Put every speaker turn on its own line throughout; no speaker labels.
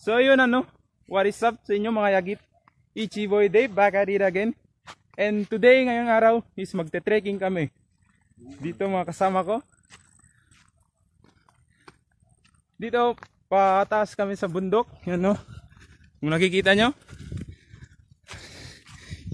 So yun ano, what is up sa inyo mga yagit? Ichi Boy Dave, back at it again. And today, ngayong araw, is magte-trekking kami. Dito mga kasama ko. Dito, pataas kami sa bundok. Yan no. Kung nakikita nyo,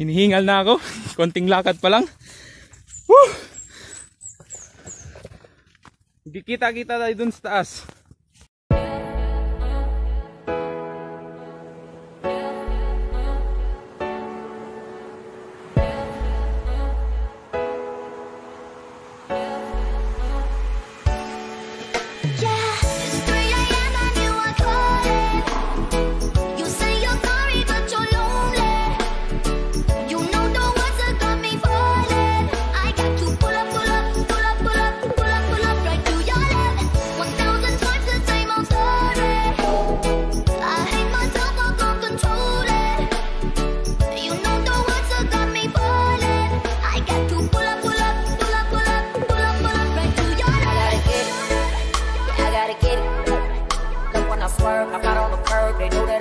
hinihingal na ako. Konting lakad pa lang. Woo! Kita-kita tayo dun sa taas.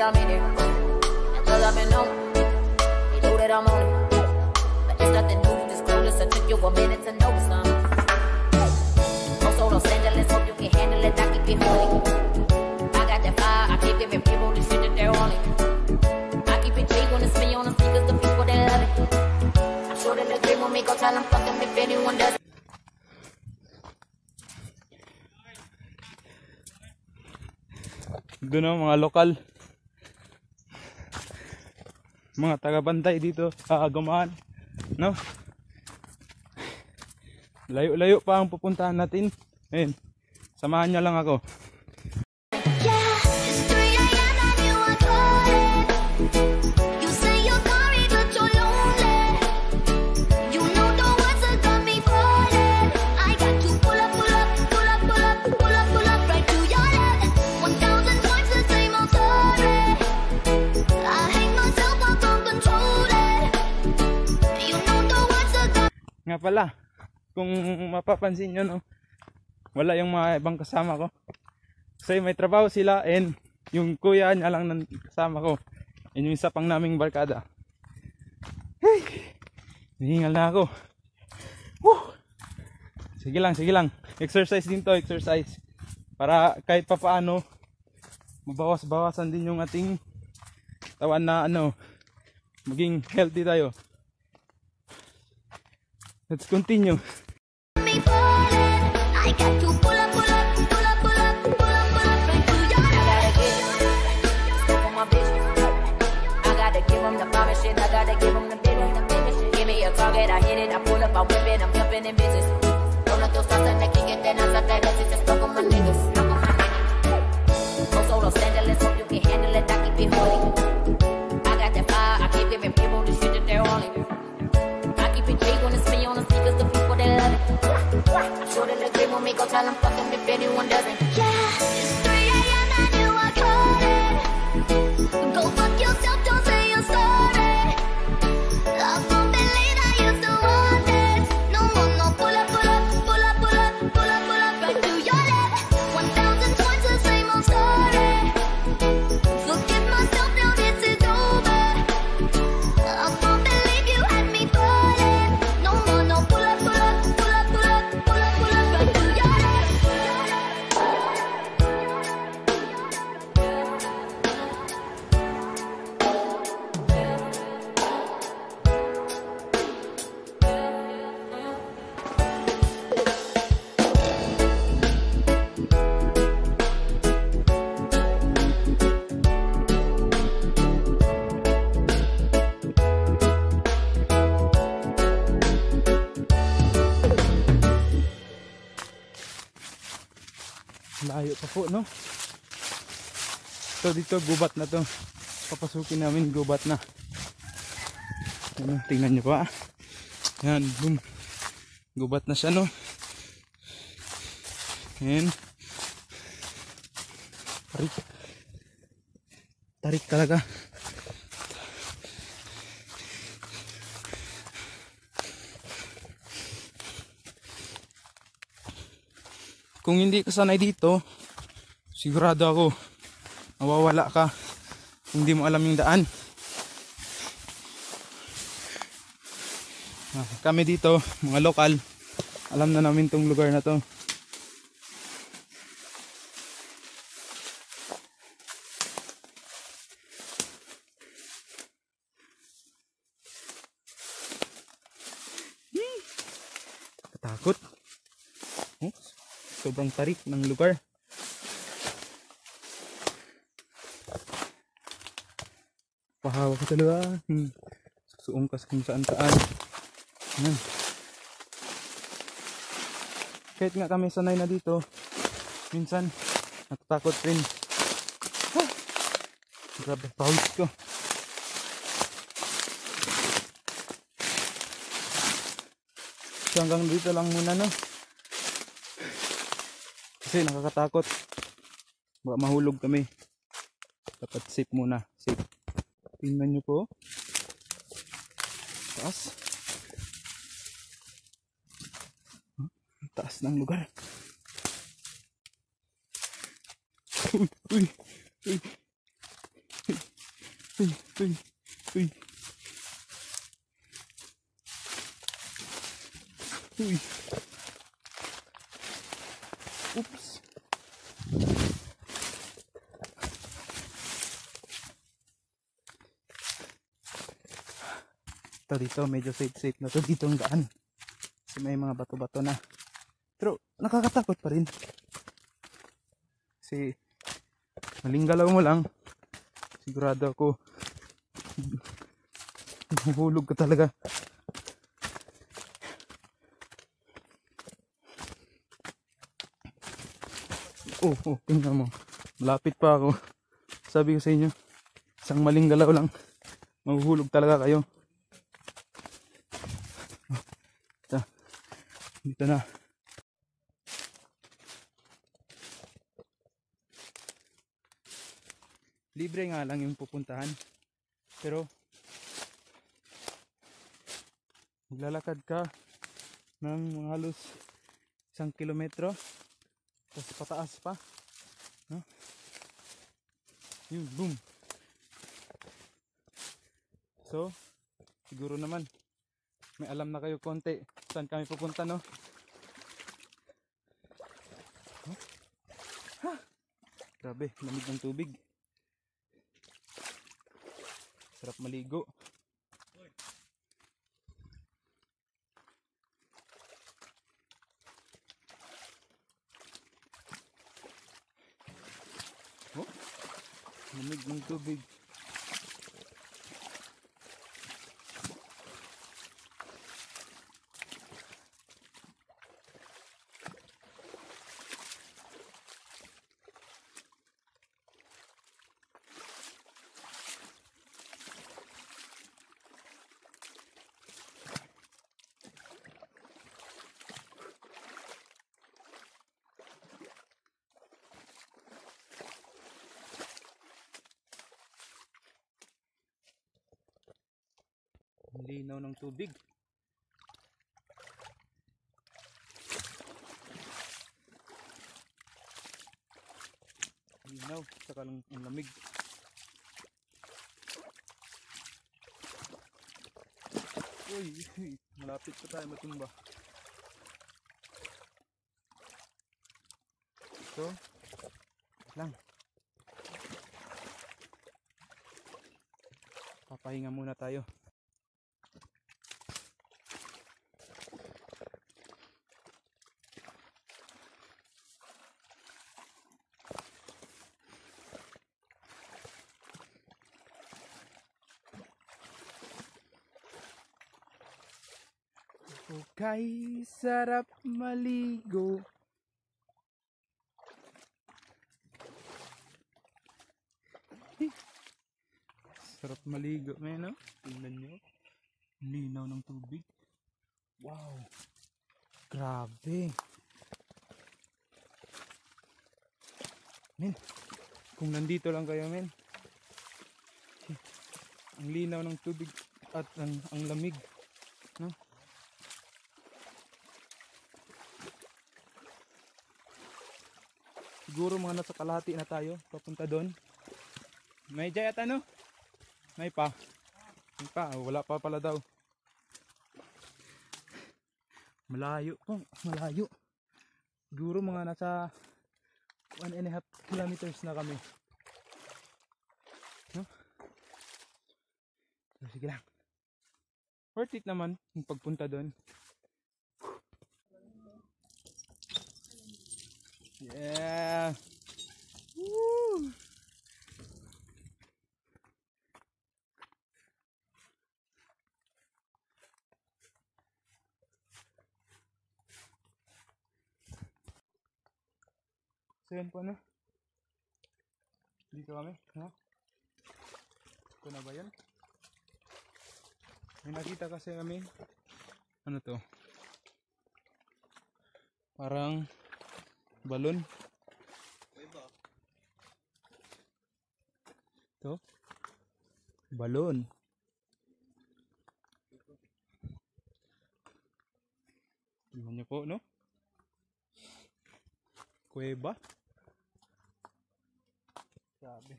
I'm in it, cause I've been on it. They know that I'm on it, but it's nothing new, just clueless. I took you a minute to know something. Also Los Angeles, hope you can handle it, I keep it holy. I got that fire, I keep giving people the shit that they're on it. I keep it G when it's me on the speakers, the people that love it. I'm sure they'll agree with me, go tell them fuck them if anyone doesn't.
Doon ang mga lokal, mga taga-bantay dito sa Agamahan, no? Layo-layo pa ang pupuntahan natin. Ayun, samahan niya lang ako. Nga pala, kung mapapansin nyo, no, wala yung mga ibang kasama ko kasi may trabaho sila, and yung kuya niya lang ng kasama ko, and yung isa pang naming barkada. Hey, hihingal na ako. Woo! Sige lang, exercise din to, exercise para kahit pa paano mabawas-bawasan din yung ating tawan na ano, maging healthy tayo. Let's continue. I got to pull up, pull up, pull up, pull up, pull up, pull up, right to your step on my bitch. I gotta give them the promise shit. I gotta give them the business. Give me a target, I hit it, I pull up, I whip it, I'm jumping in business. Don't let those thoughts that kick it, then I start that shit, just stuck on my niggas. Also Los Angeles, hope you can handle it, I keep it holy. I got that fire, I keep giving people the shit that they're on it. When it's me on the speakers, the people that love it. I'm sure they'll agree with me, go tell them fuck them if anyone doesn't. Yeah, it's 3 AM and you are calling. Go fuck yourself, don't say you're sorry. I won't believe I used to want this. No more, no, pull up, pull up, pull up, pull up, pull up, pull up, right to your left. 1,000 times the same old story. Forgive myself, now this is over. I won't believe you had me falling. No more, no, pull up, pull up, pull up, pull up, pull up, pull up, right to your left. Layo pa po, no? So dito gubat na to, papasukin namin gubat na. Ano, tingnan nyo pa. Yan, boom, gubat na siya, no? Yan, tarik talaga. Kung hindi ka sanay dito, sigurado ako
mawawala ka kung di mo alam yung daan. Kami dito, mga lokal, alam na namin tong lugar na to. Katakot. Oh, sobrang tarik ng lugar. Pahawa ka talaga. Susuong ka kung saan saan. Yan. Kahit nga kami sanay na dito, minsan natatakot rin. Grabe, pawis ko. So hanggang dito lang muna, no? Kasi nakakatakot. Baka mahulog kami. Dapat safe muna. Safe. Tingnan nyo po. Taas. Taas ng lugar. Uy, uy, uy. Uy, uy, uy. Uy. Oops. Ito dito, medyo safe na to dito ang daan. Kasi may mga bato-bato na. Pero nakakatakot pa rin. Kasi maling galaw mo lang, sigurado ako mahulog ka talaga. Oh, tingnan mo. Malapit pa ako. Sabi ko sa inyo, isang maling galaw lang, mahuhulog talaga kayo. Dito na. Libre nga lang yung pupuntahan. Pero maglalakad ka ng halos 1 kilometro. Tapos pataas pa. No? Yun, boom. So, siguro naman may alam na kayo konti saan kami pupunta, no? Huh? Ha! Grabe, lamig ng tubig. Sarap maligo. Oh, lamig ng tubig. Ang linaw ng tubig. Linaw, saka lang ang lamig. Uy, malapit pa tayo matumba. So, lang. Papahinga muna tayo. Okay, sarap maligo. Sarap maligo, no? Tingnan nyo. Linaw ng tubig. Wow. Grabe. Men, kung nandito lang kayo, men. Ang linaw ng tubig at ang lamig, no? Siguro mga nasa kalahati na tayo papunta doon. May jay at ano? May pa. May pa. Wala pa pala daw. Malayo po. Malayo. Siguro mga nasa 1.5 kilometers na kami. No? So, sige lang. Worth it naman yung pagpunta doon. Yeah. Woo. So yan po ano. Dito kami, no? Ito na ba yan? May nakita kasi kami. Ano to? Parang balon. Ito. Balon. Tingnan niyo po, no? Kuweba. Grabe.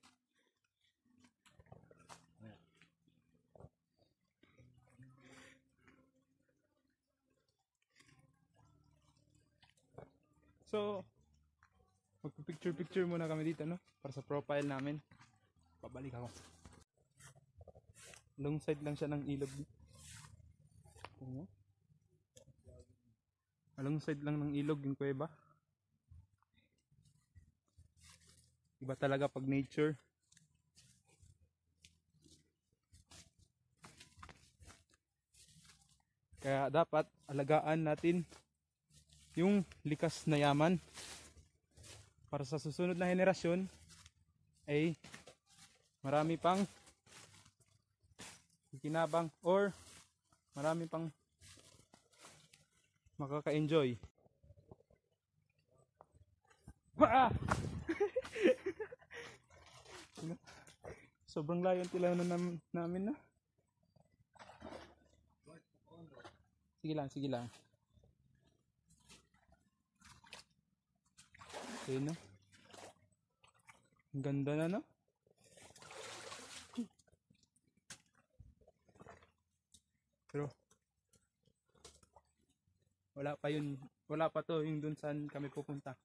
So, magpipicture-picture muna kami dito, no? Para sa profile namin. Pabalik ako. Long side lang siya ng ilog. Along side lang ng ilog yung kuweba. Iba talaga pag nature. Kaya dapat alagaan natin yung likas na yaman para sa susunod na henerasyon ay marami pang kinabang or marami pang makaka-enjoy. Sobrang layo ang tilaw na namin na. Sige lang, sige lang. Ayun no. Ang ganda na no. Pero wala pa to yung dun saan kami pupunta.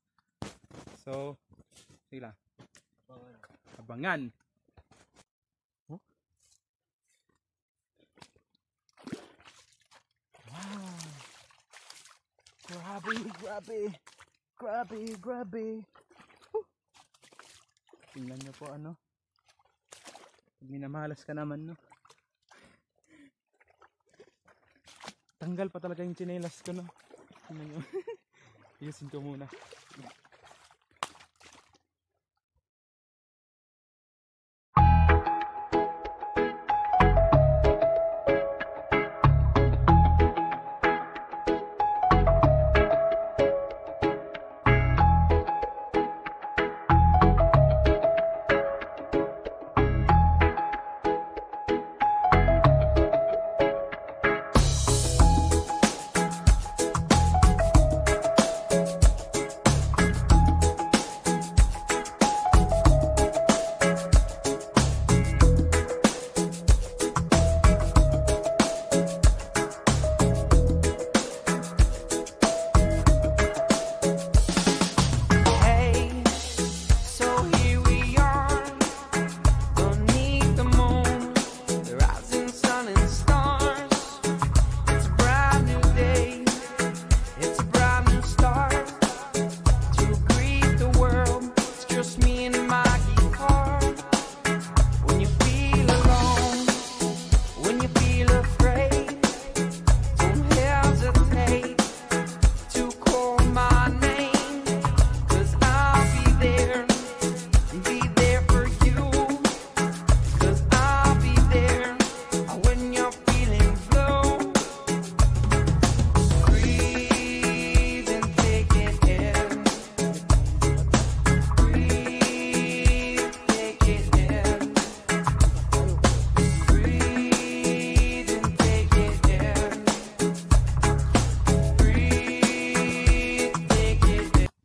So, sige lang. Abangan. Oh? Wow. Grabe, grabe. Grabe, grabe. Tingnan nyo po ano. Minamalas ka naman no. Tanggal pa talaga yung tsinelas ko no. Tingnan nyo. Iusin ko muna.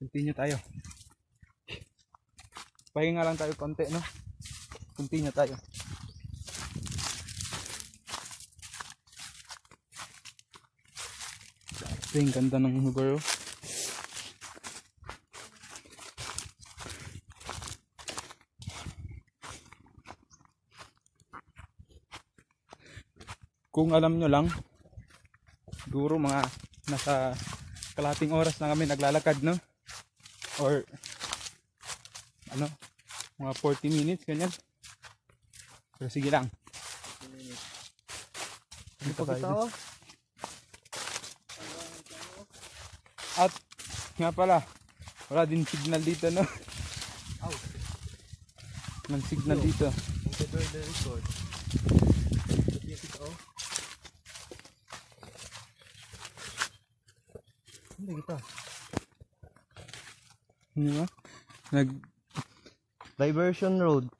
Continue tayo. Pahinga lang tayo konti, no? continue tayo. Ito yung ganda ng lugar. Kung alam nyo lang, siguro mga nasa kalahating oras na kami naglalakad, no? Or ano, mga 40 minutes ganyan. Pero sige lang. Dito tayo. At nga pala, wala din signal dito, no? Walang signal dito.
Hindi kita.
Hindi ba?
Diversion Road.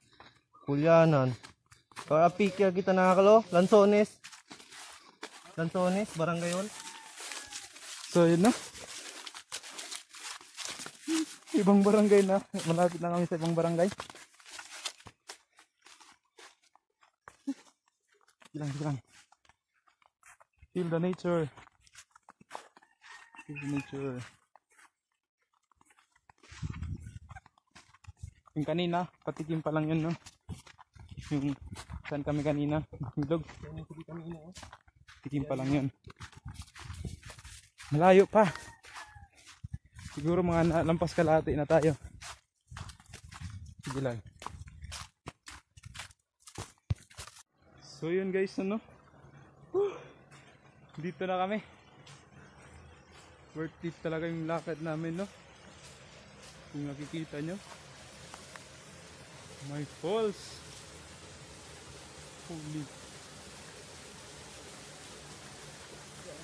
Kulyanan. Para pikir kita nakakalo. Lanzones. Lanzones, barangay yun.
So yun na. Ibang barangay na. Malapit na kami sa ibang barangay. Silang. Feel the nature. Feel the nature. Yung kanina, patikim pa lang yun, no? Yung saan kami kanina, ilog. Patikim pa lang yun. Malayo pa. Siguro mga lampas kalahati na tayo. Sige lang. So yun guys, ano? Dito na kami. Worth it talaga yung lakad namin, no? Kung nakikita nyo. My falls. Holy.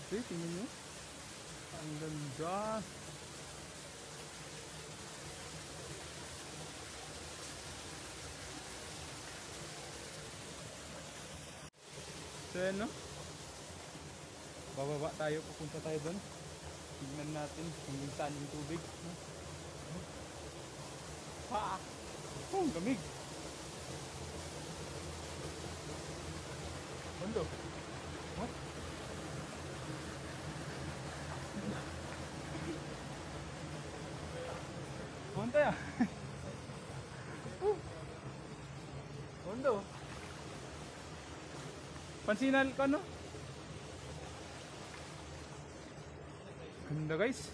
Okay, tingnan nyo. Ang ganda. So yan, no? Bababa tayo, pupunta tayo doon. Tignan natin kung saan yung tubig, no? Ha! Oh, lamig! Bando! What? Bando ya! Bando! Pansinan ka, no? Ganda guys!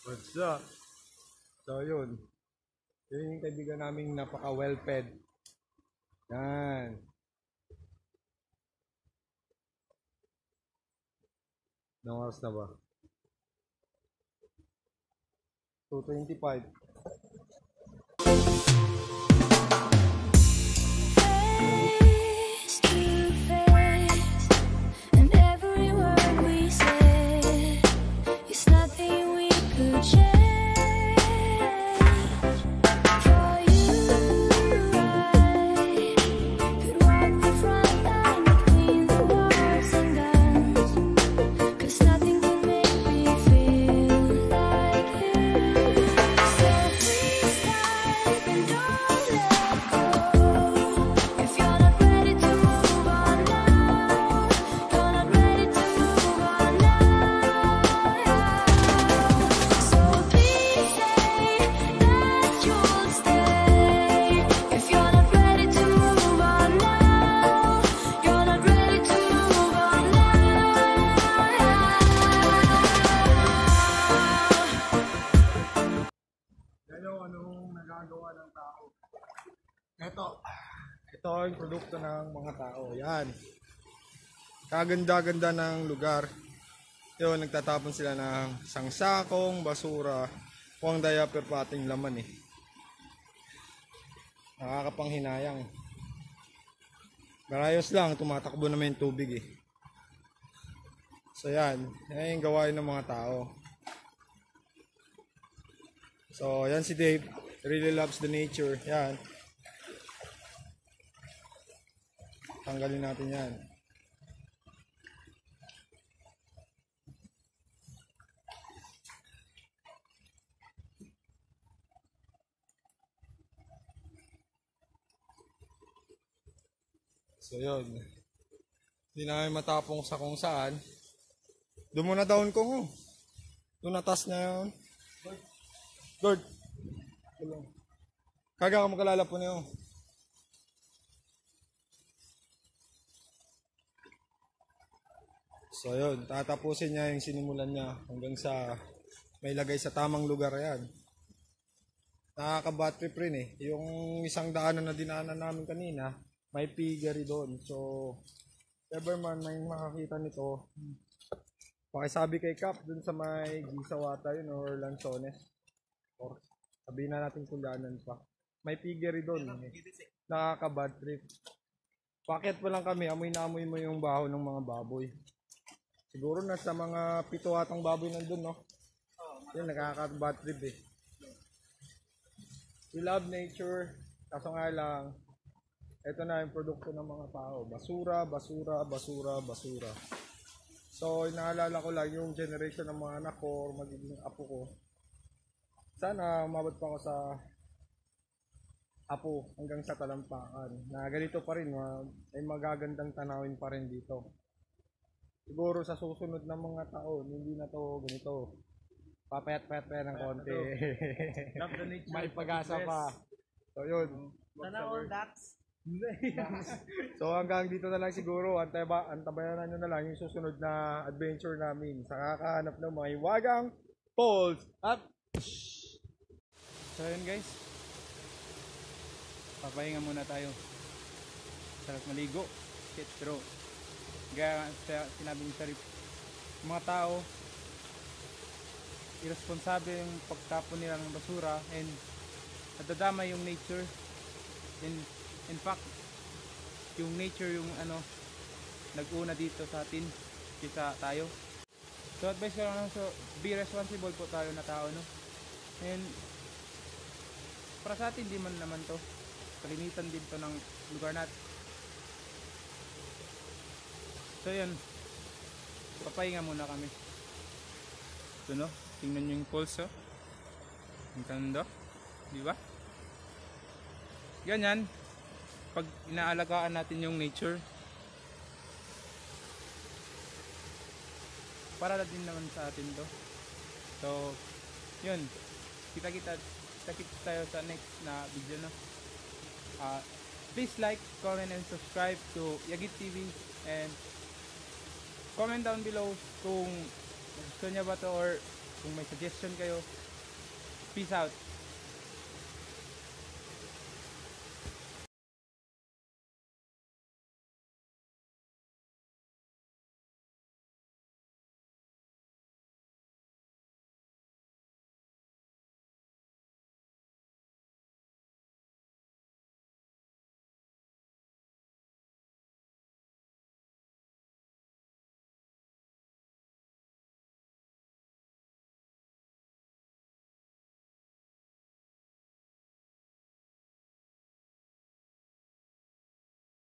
What's up? So yun. Yun yung kaibigan naming napaka well fed. Yan. Ilang oras na ba? 2:25.
Face to face, and every word we said is nothing we could change. For you, I could walk the front line between the bars and guns, 'cause nothing can make me feel like you. So please stop and don't let go. If you're not ready to move on now, you're not ready to move on now. So please say that you'll stay. If you're not ready to move on now, you're not ready to move on now.
Hello, anong nagagawa ng tao? Ito ang produkto ng mga tao. Yan. Kaganda-ganda ng lugar. Yun, nagtatapon sila ng sangsakong, basura, o ang diaper pating laman eh. Nakakapanghinayang. Marayos lang, tumatakbo naman yung tubig eh. So yan, yan yung gawain ng mga tao. So yan si Dave, really loves the nature. Yan. Tanggalin natin yan. So yun. Hindi namin matapong sa kung saan. Doon muna down ko ho. Doon natas na yun. Lord. Kaga ka makalala po niyo. So yun, tatapusin niya yung sinimulan niya hanggang sa may lagay sa tamang lugar yan. Nakaka-bad trip rin eh. Yung isang daanan na dinaanan namin kanina, may piggery doon. So, ever man may makakita nito, pakisabi kay Cap dun sa may Gisawata yun or Lanzones. Or sabihin na natin kung daanan pa. May piggery doon. Nakaka-bad trip. Bakit pa lang kami, amoy na amoy mo yung baho ng mga baboy. Siguro nasa mga 7 atang baboy nandun, no? Yun, nakaka-bad trip eh. We love nature, kaso nga lang, ito na yung produkto ng mga tao. Basura, basura, basura, basura. So, inaalala ko lang yung generation ng mga anak ko or magiging apo ko. Sana umabot pa ako sa apo hanggang sa talampakan. Na ganito pa rin, ay magagandang tanawin pa rin dito. Siguro sa susunod ng mga taon, hindi na to ganito. Papayat-payat pa ng konti. May pag-asa pa. So yun.
Sana all ducks.
So hanggang dito na lang siguro. Antabayanan nyo na lang yung susunod na adventure namin sa kakahanap ng mga hiwagang poles up.
So yun guys, papahinga muna tayo. Sarap maligo. Shit, pero gaya sinabi ni Sharif, mga tao irresponsible yung pagtapon nila ng basura and nadadama yung nature. In fact, yung nature yung nag-una dito sa atin kaysa tayo. So advice ko lang, so be responsible po tayo na tao, no? And para sa atin di man naman to, kalinitan din to ng lugar natin. So yun, papahinga muna kami. So no, tingnan nyo yung pulse, oh. Ang ganda, di ba? Ganyan, pag inaalagaan natin yung nature, para din naman sa atin to. So yun, kita tayo sa next na video, no? Please like, comment, and subscribe to Yagit TV, and comment down below kung gusto niya ba to or Kung may suggestion kayo, peace out.